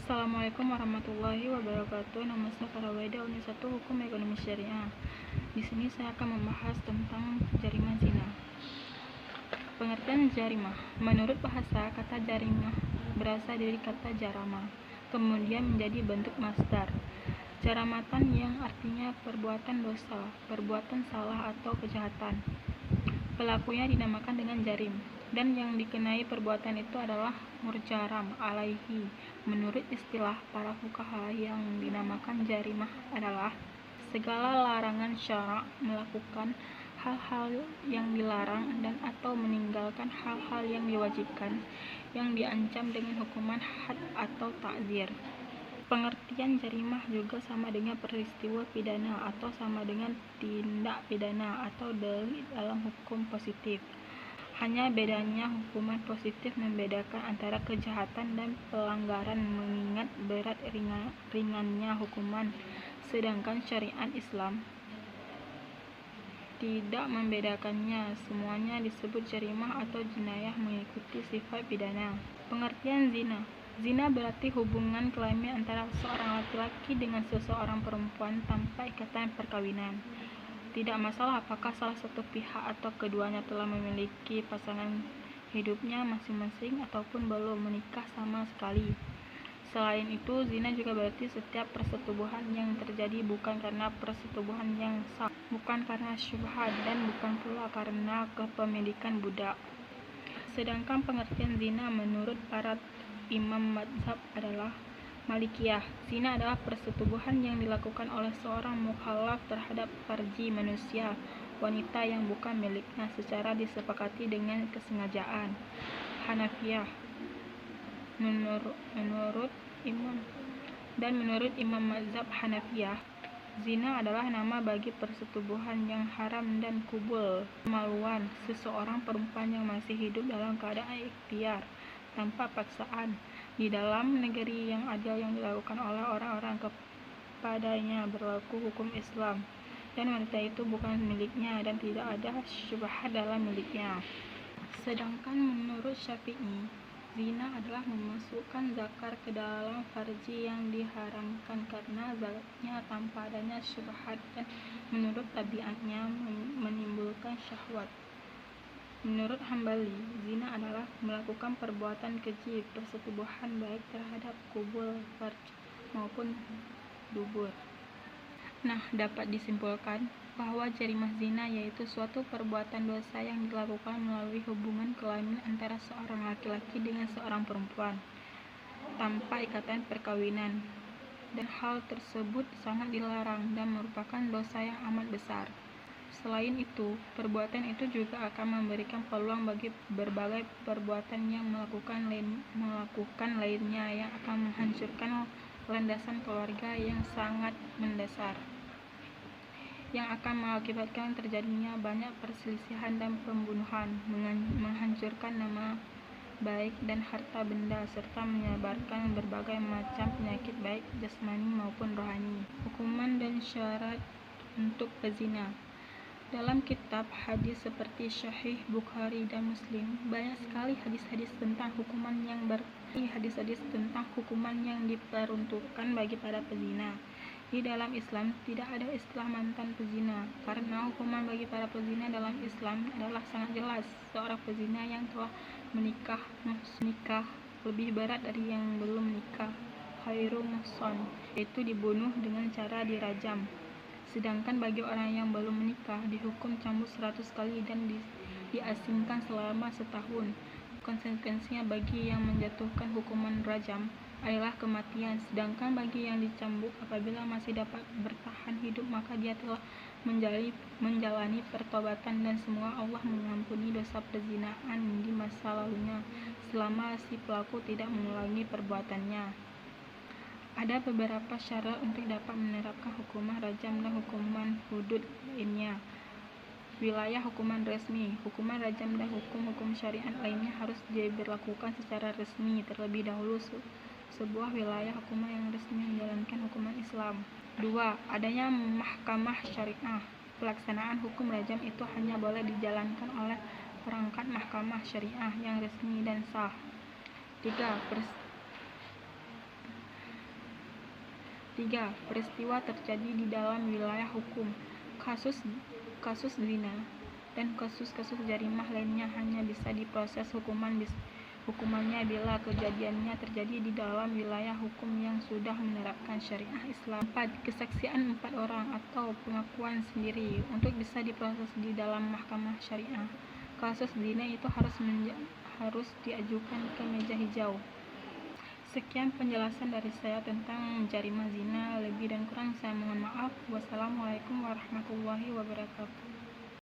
Assalamualaikum warahmatullahi wabarakatuh. Nama saya Faraweda, Unit 1 Hukum Ekonomi Syariah. Di sini saya akan membahas tentang jarimah zina. Pengertian jarimah. Menurut bahasa, kata jarimah berasal dari kata jarama, kemudian menjadi bentuk masdar. Jaramatan yang artinya perbuatan dosa, perbuatan salah atau kejahatan. Pelakunya dinamakan dengan jarim, dan yang dikenai perbuatan itu adalah murjaram alaihi. Menurut istilah para fuqaha, yang dinamakan jarimah adalah segala larangan syara' melakukan hal-hal yang dilarang dan atau meninggalkan hal-hal yang diwajibkan, yang diancam dengan hukuman had atau ta'zir. Pengertian jarimah juga sama dengan peristiwa pidana atau sama dengan tindak pidana atau delik dalam hukum positif. Hanya bedanya hukuman positif membedakan antara kejahatan dan pelanggaran mengingat berat ringannya hukuman, sedangkan syariat Islam tidak membedakannya. Semuanya disebut jarimah atau jinayah mengikuti sifat pidana. Pengertian zina. Zina berarti hubungan kelamin antara seorang laki-laki dengan seseorang perempuan tanpa ikatan perkawinan. Tidak masalah apakah salah satu pihak atau keduanya telah memiliki pasangan hidupnya masing-masing ataupun belum menikah sama sekali. Selain itu, zina juga berarti setiap persetubuhan yang terjadi bukan karena persetubuhan yang sah, bukan karena syubhat, dan bukan pula karena kepemilikan budak. Sedangkan pengertian zina menurut para imam mazhab adalah Malikiyah. Zina adalah persetubuhan yang dilakukan oleh seorang mukallaf terhadap farji manusia, wanita yang bukan miliknya secara disepakati dengan kesengajaan. Hanafiyah. Menurut imam mazhab Hanafiyah, zina adalah nama bagi persetubuhan yang haram dan kubul, kemaluan seseorang perempuan yang masih hidup dalam keadaan ikhtiar tanpa paksaan di dalam negeri yang adil yang dilakukan oleh orang-orang kepadanya berlaku hukum Islam, dan wanita itu bukan miliknya dan tidak ada syubhat dalam miliknya. Sedangkan menurut Syafi'i, zina adalah memasukkan zakar ke dalam farji yang diharamkan karena zatnya tanpa adanya syubhat dan menurut tabiatnya menimbulkan syahwat. Menurut Hambali, zina adalah melakukan perbuatan keji persetubuhan baik terhadap kubul, farj maupun dubur. Nah, dapat disimpulkan bahwa jarimah zina yaitu suatu perbuatan dosa yang dilakukan melalui hubungan kelamin antara seorang laki-laki dengan seorang perempuan tanpa ikatan perkawinan, dan hal tersebut sangat dilarang dan merupakan dosa yang amat besar. Selain itu, perbuatan itu juga akan memberikan peluang bagi berbagai perbuatan yang melakukan lainnya yang akan menghancurkan landasan keluarga yang sangat mendasar, yang akan mengakibatkan terjadinya banyak perselisihan dan pembunuhan, menghancurkan nama baik dan harta benda, serta menyebarkan berbagai macam penyakit baik jasmani maupun rohani. Hukuman dan syarat untuk pezina. Dalam kitab hadis seperti Sahih Bukhari dan Muslim, banyak sekali hadis-hadis tentang hukuman yang diperuntukkan bagi para pezina. Di dalam Islam tidak ada istilah mantan pezina, karena hukuman bagi para pezina dalam Islam adalah sangat jelas. Seorang pezina yang telah menikah lebih berat dari yang belum menikah, khairu muhsan, yaitu dibunuh dengan cara dirajam. Sedangkan bagi orang yang belum menikah dihukum cambuk 100 kali dan diasingkan selama setahun. Konsekuensinya bagi yang menjatuhkan hukuman rajam adalah kematian. Sedangkan bagi yang dicambuk, apabila masih dapat bertahan hidup, maka dia telah menjalani pertobatan dan semoga Allah mengampuni dosa perzinaan di masa lalunya selama si pelaku tidak mengulangi perbuatannya. Ada beberapa syarat untuk dapat menerapkan hukuman rajam dan hukuman hudud lainnya. Wilayah hukuman resmi. Hukuman rajam dan hukum-hukum syariat lainnya harus diberlakukan secara resmi terlebih dahulu. Sebuah wilayah hukuman yang resmi menjalankan hukuman Islam. 2. Adanya mahkamah syariah. Pelaksanaan hukum rajam itu hanya boleh dijalankan oleh perangkat mahkamah syariah yang resmi dan sah. 3. 3. Peristiwa terjadi di dalam wilayah hukum. Kasus zina dan kasus-kasus jarimah lainnya hanya bisa diproses hukumannya bila kejadiannya terjadi di dalam wilayah hukum yang sudah menerapkan syariah Islam. 4. Kesaksian 4 orang atau pengakuan sendiri untuk bisa diproses di dalam mahkamah syariah. Kasus zina itu harus diajukan ke meja hijau. Sekian penjelasan dari saya tentang jarimah zina. Lebih dan kurang saya mohon maaf. Wassalamualaikum warahmatullahi wabarakatuh.